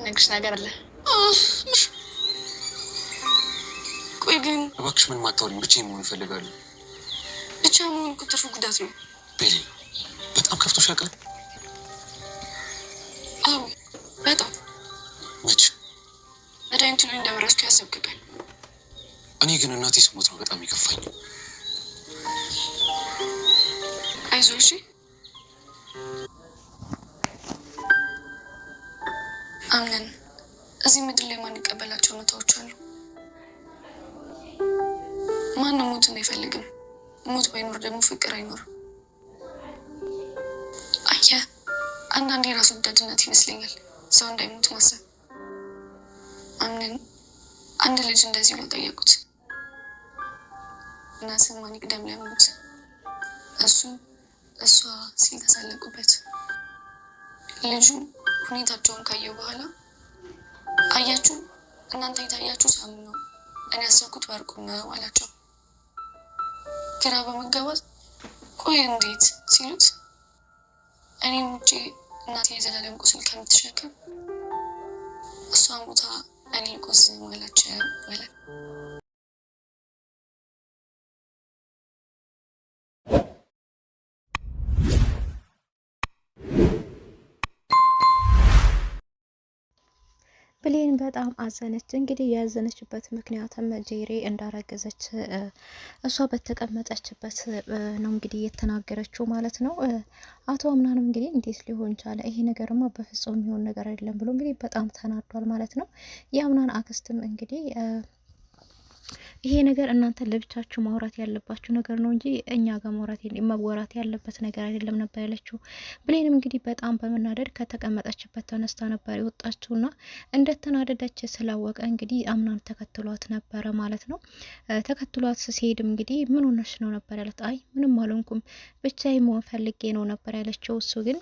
ነግሽ ነገር አለ። ቆይ ግን እባክሽ ምን ማታወሪኝ? ብቻዬን መሆን እፈልጋለሁ። ብቻ መሆን እኮ ትርፉ ጉዳት ነው። ቤሊ በጣም ከፍቶሽ ያውቃል? አዎ በጣም። መች መድኃኒቱን እንደመረስኩ ያሰብክበት። እኔ ግን እናቴ ስሞት ነው በጣም ይከፋኝ። አይዞህ እሺ። አምነን እዚህ ምድር ላይ ማንቀበላቸው እውነታዎች አሉ። ማንም ሞትን አይፈልግም። ሞት ባይኖር ደግሞ ፍቅር አይኖርም። አየህ፣ አንዳንዴ የራስ ወዳድነት ይመስለኛል ሰው እንዳይሞት ማሰብ። አምነን አንድ ልጅ እንደዚህ ብለው ጠየቁት፣ እናትህ ማን ይቅደም ለሞት? እሷ ሲል ተሳለቁበት። ልጁ ሁኔታቸውን ካየው በኋላ አያችሁ፣ እናንተ የታያችሁ ሳም ነው፣ እኔ ያሰብኩት ወርቁ ነው አላቸው። ግራ በመጋባት ቆይ እንዴት ሲሉት እኔም ውጭ እናቴ የዘላለም ቁስል ከምትሸከም እሷን ቦታ እኔ ልቆስም አላቸው አለ። ብሌን በጣም አዘነች። እንግዲህ ያዘነችበት ምክንያትም ጄሪ እንዳረገዘች እሷ በተቀመጠችበት ነው እንግዲህ የተናገረችው ማለት ነው። አቶ አምናንም እንግዲህ እንዴት ሊሆን ቻለ? ይሄ ነገርማ በፍጹም የሚሆን ነገር አይደለም ብሎ እንግዲህ በጣም ተናዷል ማለት ነው። የአምናን አክስትም እንግዲህ ይሄ ነገር እናንተ ለብቻችሁ ማውራት ያለባችሁ ነገር ነው እንጂ እኛ ጋር መወራት ያለበት ነገር አይደለም ነበር ያለችው። ብሌንም እንግዲህ በጣም በመናደድ ከተቀመጠችበት ተነስታ ነበር የወጣችውና እንደተናደደች ስላወቀ እንግዲህ አምናን ተከትሏት ነበረ ማለት ነው። ተከትሏት ሲሄድም እንግዲህ ምን ሆነሽ ነው ነበር ያለት። አይ ምንም አልሆንኩም ብቻዬን መሆን ፈልጌ ነው ነበር ያለችው። እሱ ግን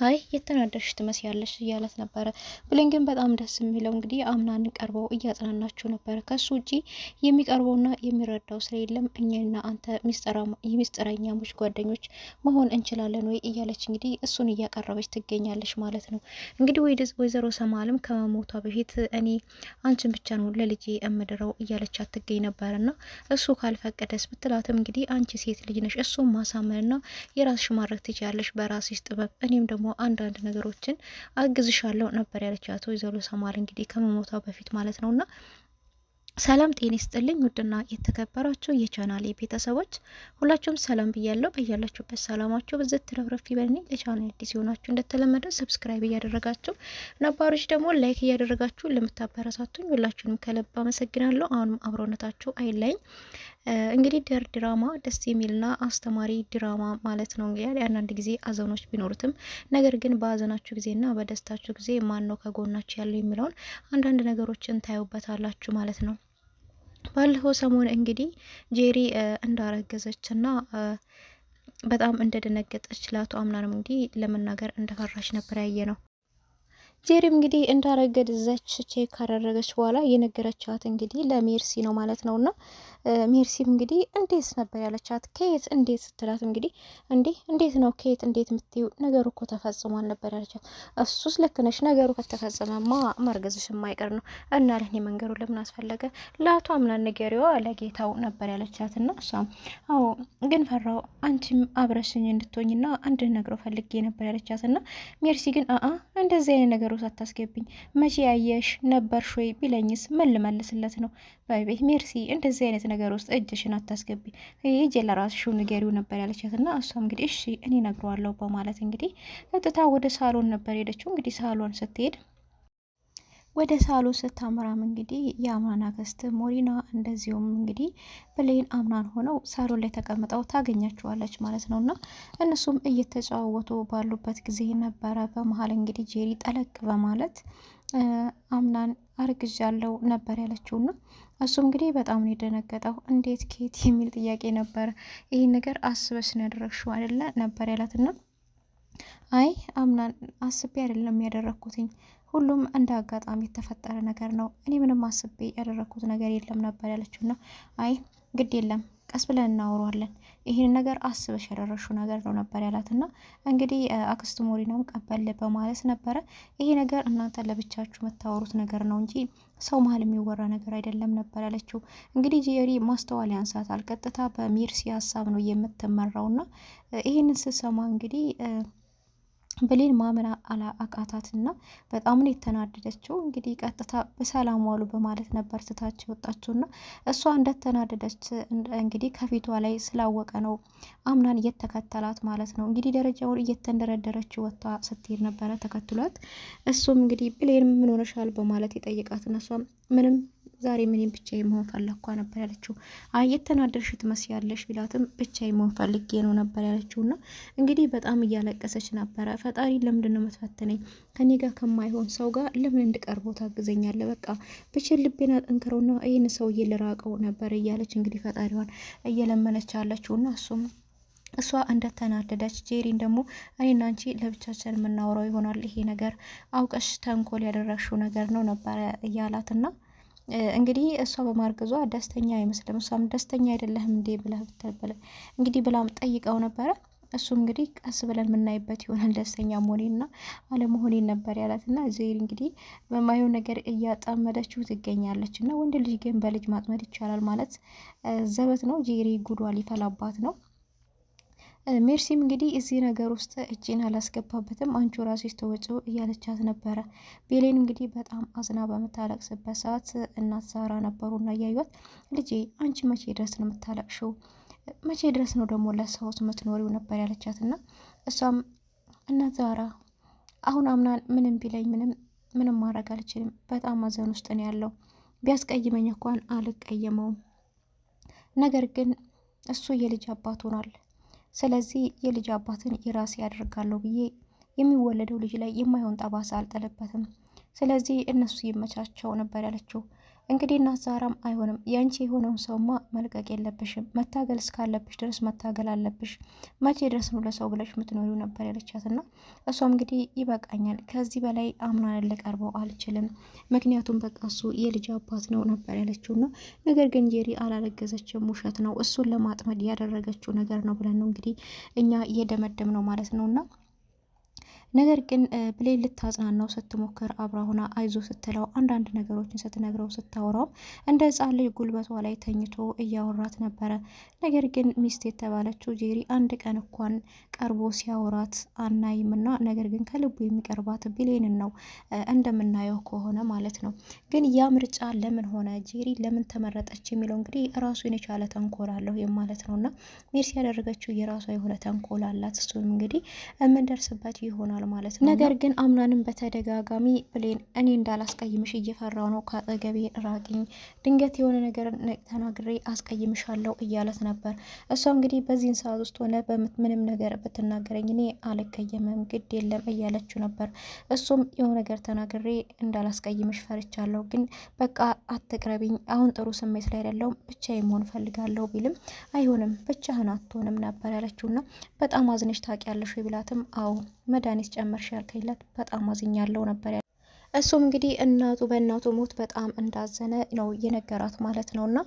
አይ የተናደድሽ ትመስያለሽ እያለት ነበረ። ብሌን ግን በጣም ደስ የሚለው እንግዲህ አምናን ቀርበው እያጽናናችሁ ነበረ። ከሱ ውጪ የሚቀርበውና የሚረዳው ስለሌለም እኛና አንተ የሚስጥረኛሞች ጓደኞች መሆን እንችላለን ወይ እያለች እንግዲህ እሱን እያቀረበች ትገኛለች ማለት ነው። እንግዲህ ወይዘሮ ሰማልም ከመሞቷ በፊት እኔ አንቺን ብቻ ነው ለልጄ እምድረው እያለች አትገኝ ነበርና እሱ ካልፈቀደስ ብትላትም እንግዲህ አንቺ ሴት ልጅ ነሽ፣ እሱን ማሳመንና የራስሽ ማድረግ ትችያለሽ በራስሽ ጥበብ፣ እኔም ደግሞ አንዳንድ ነገሮችን አግዝሻለሁ ነበር ያለቻት ወይዘሮ ሰማል እንግዲህ ከመሞቷ በፊት ማለት ነውና። ሰላም ጤና ይስጥልኝ ውድና የተከበራችሁ የቻናሌ ቤተሰቦች ሁላችሁም ሰላም ብያለሁ። በያላችሁበት ሰላማችሁ ብዝት ትረፍረፍ ይበልኝ። ለቻናሌ አዲስ የሆናችሁ እንደተለመደው ሰብስክራይብ እያደረጋችሁ ነባሮች ደግሞ ላይክ እያደረጋችሁ ለምታበረታቱኝ ሁላችሁንም ከልብ አመሰግናለሁ። አሁንም አብሮነታችሁ አይለኝ። እንግዲህ ድራማ ደስ የሚልና አስተማሪ ድራማ ማለት ነው። እንግዲህ አንዳንድ ጊዜ አዘኖች ቢኖሩትም ነገር ግን በአዘናችሁ ጊዜና በደስታችሁ ጊዜ ማን ነው ከጎናችሁ ያለው የሚለውን አንዳንድ ነገሮችን ታዩበታላችሁ ማለት ነው። ባለፈው ሰሞን እንግዲህ ጄሪ እንዳረገዘችና በጣም እንደደነገጠች ለአቶ አምናንም እንግዲህ ለመናገር እንደፈራች ነበር ያየ ነው። ጄሪም እንግዲህ እንዳረገዘች ቼክ ካደረገች በኋላ የነገረቻት እንግዲህ ለሜርሲ ነው ማለት ነውና ሜርሲም እንግዲህ እንዴት ነበር ያለቻት። ከየት እንዴት ስትላት እንግዲህ እንዴት ነው ከየት እንዴት የምትዩ ነገሩ እኮ ተፈጽሟል ነበር ያለቻት። እሱስ ልክ ነሽ፣ ነገሩ ከተፈጸመማ ማርገዝሽ የማይቀር ነው እና ለኔ መንገሩ ለምን አስፈለገ? ለአቶ አምናን ንገሪዋ ለጌታው ነበር ያለቻት። እና እሷም አዎ ግን ፈራው አንቺም አብረሽኝ እንድትሆኝና እንድነግረው ፈልጌ ነበር ያለቻት። እና ሜርሲ ግን እንደዚህ አይነት ነገር ውስጥ አታስገብኝ፣ መቼ ያየሽ ነበርሽ ወይ ቢለኝስ ምን ልመልስለት ነው? በቤት ሜርሲ እንደዚህ አይነት ነገር ውስጥ እጅሽን አታስገቢ፣ ሂጂ ለራስሽው ንገሪው ነበር ያለቻት። እና እሷም እንግዲህ እሺ እኔ ነግረዋለሁ በማለት እንግዲህ ቀጥታ ወደ ሳሎን ነበር ሄደችው። እንግዲህ ሳሎን ስትሄድ ወደ ሳሎን ስታመራም እንግዲህ የአምናን አክስት ሞሪና እንደዚሁም እንግዲህ ብሌን አምናን ሆነው ሳሎን ላይ ተቀምጠው ታገኛቸዋለች ማለት ነው። እና እነሱም እየተጫወቱ ባሉበት ጊዜ ነበረ በመሀል እንግዲህ ጄሪ ጠለቅ በማለት አምናን አርግዣለሁ ነበር ያለችውና እሱም እንግዲህ በጣም ነው የደነገጠው። እንዴት ኬት የሚል ጥያቄ ነበር። ይህን ነገር አስበሽ ነው ያደረግሽው አይደለ ነበር ያላትና አይ አምናን አስቤ አይደለም ያደረግኩትኝ፣ ሁሉም እንደ አጋጣሚ የተፈጠረ ነገር ነው፣ እኔ ምንም አስቤ ያደረግኩት ነገር የለም ነበር ያለችውና አይ ግድ የለም ቀስ ብለን እናወራለን። ይህን ነገር አስበሽ ያደረሽው ነገር ነው ነበር ያላትና እንግዲህ አክስቱ ሞሪናም ቀበል በማለት ነበረ ይሄ ነገር እናንተ ለብቻችሁ የምታወሩት ነገር ነው እንጂ ሰው መሀል የሚወራ ነገር አይደለም ነበር ያለችው። እንግዲህ ጄሪ ማስተዋል ያንሳታል። ቀጥታ በሜርሲ ሀሳብ ነው የምትመራውና ይህንን ስሰማ እንግዲህ ብሌን ማመን አቃታትና በጣም ነው የተናደደችው። እንግዲህ ቀጥታ በሰላም ዋሉ በማለት ነበር ትታቸው ወጣችውና እሷ እንደተናደደች እንግዲህ ከፊቷ ላይ ስላወቀ ነው አምናን እየተከተላት ማለት ነው። እንግዲህ ደረጃውን እየተንደረደረች ወጣ ስትሄድ ነበረ ተከትሏት። እሱም እንግዲህ ብሌን ምን ሆነሻል በማለት የጠየቃትና እሷም ምንም ዛሬ ምንም ብቻዬን መሆን ፈለኳ ነበር ያለችው። አይ የተናደድሽ ትመስያለሽ ቢላትም ብቻዬን መሆን ፈልጌ ነው ነበር ያለችውና እንግዲህ በጣም እያለቀሰች ነበረ። ፈጣሪ ለምንድን ነው የምትፈትነኝ? ከኔ ጋር ከማይሆን ሰው ጋር ለምን እንድቀርበው ታግዘኛለህ? በቃ ብችል ልቤን አጠንክረውና ይህን ሰውዬ ልራቀው ነበር እያለች እንግዲህ ፈጣሪዋን እየለመነች አለችውና እሱም እሷ እንደተናደደች ጄሪን ደግሞ እኔና አንቺ ለብቻችን የምናወራው ይሆናል ይሄ ነገር አውቀሽ ተንኮል ያደረግሽው ነገር ነው ነበረ እያላትና እንግዲህ እሷ በማርገዟ ደስተኛ አይመስልም። እሷም ደስተኛ አይደለህም እንዴ ብለህ ብትበለ እንግዲህ ብላም ጠይቀው ነበረ። እሱም እንግዲህ ቀስ ብለን የምናይበት ይሆናል ደስተኛ መሆኔና አለመሆኔን ነበር ያላትና ጄሪ እንግዲህ በማየው ነገር እያጣመደችው ትገኛለች። እና ወንድ ልጅ ግን በልጅ ማጥመድ ይቻላል ማለት ዘበት ነው። ጄሪ ጉዷ ሊፈላባት ነው። ሜርሲም እንግዲህ እዚህ ነገር ውስጥ እጅን አላስገባበትም አንቺ ራስሽ ተወጪው እያለቻት ነበረ። ቤሌን እንግዲህ በጣም አዝና በምታለቅስበት ሰዓት እናት ዛራ ነበሩና እያዩት ልጄ አንቺ መቼ ድረስ ነው የምታለቅሽው? መቼ ድረስ ነው ደግሞ ለሰውስ የምትኖሪው ነበር ያለቻትና እሷም እናት ዛራ አሁን አምናን ምንም ቢለኝ ምንም ማድረግ አልችልም። በጣም አዘን ውስጥ ነው ያለው። ቢያስቀይመኝ እንኳን አልቀየመውም። ነገር ግን እሱ የልጅ አባት ሆኗል። ስለዚህ የልጅ አባትን የራሴ ያደርጋለሁ ብዬ የሚወለደው ልጅ ላይ የማይሆን ጠባሳ አልጠለበትም። ስለዚህ እነሱ ይመቻቸው ነበር ያለችው። እንግዲህ እናት ዛራም አይሆንም ያንቺ የሆነውን ሰውማ መልቀቅ የለብሽም፣ መታገል እስካለብሽ ድረስ መታገል አለብሽ። መቼ ድረስ ነው ለሰው ብለሽ የምትኖሪው ነበር ያለቻትና እሷም እንግዲህ ይበቃኛል፣ ከዚህ በላይ አምናን ልቀርበው አልችልም፣ ምክንያቱም በቃ እሱ የልጅ አባት ነው ነበር ያለችውና ነገር ግን ጄሪ አላለገዘችም፣ ውሸት ነው እሱን ለማጥመድ ያደረገችው ነገር ነው ብለን ነው እንግዲህ እኛ እየደመደም ነው ማለት ነውና ነገር ግን ብሌን ልታጽናናው ስትሞክር አብራ ሆና አይዞ ስትለው አንዳንድ ነገሮችን ስትነግረው ስታወራው እንደ ሕፃን ልጅ ጉልበቷ ላይ ተኝቶ እያወራት ነበረ። ነገር ግን ሚስት የተባለችው ጄሪ አንድ ቀን እንኳን ቀርቦ ሲያወራት አናይምና ነገር ግን ከልቡ የሚቀርባት ብሌንን ነው እንደምናየው ከሆነ ማለት ነው። ግን ያ ምርጫ ለምን ሆነ ጄሪ ለምን ተመረጠች የሚለው እንግዲህ ራሱን የቻለ ተንኮል አለው ማለት ነውና ሜርሲ ያደረገችው የራሷ የሆነ ተንኮል አላት። እሱንም እንግዲህ የምንደርስበት ይሆናል ማለት ነው። ነገር ግን አምናንም በተደጋጋሚ ብሌን እኔ እንዳላስቀይምሽ እየፈራው ነው፣ ከአጠገቤ ራቂኝ፣ ድንገት የሆነ ነገር ተናግሬ አስቀይምሻለሁ እያለት ነበር። እሷ እንግዲህ በዚህን ሰዓት ውስጥ ሆነ ምንም ነገር ብትናገረኝ እኔ አልቀየምም ግድ የለም እያለችው ነበር። እሱም የሆነ ነገር ተናግሬ እንዳላስቀይምሽ ፈርቻለሁ፣ ግን በቃ አትቅረቢኝ፣ አሁን ጥሩ ስሜት ላይ አይደለሁም፣ ብቻዬን መሆን ፈልጋለሁ ቢልም አይሆንም ብቻህን አትሆንም ነበር ያለችውና በጣም አዝነሽ ታውቂያለሽ ቢላትም አዎ መድኃኒት ጨመርሽ ያልከኝለት በጣም አዝኛለሁ ነበር ያለ። እሱም እንግዲህ በእናቱ ሞት በጣም እንዳዘነ ነው የነገራት ማለት ነውና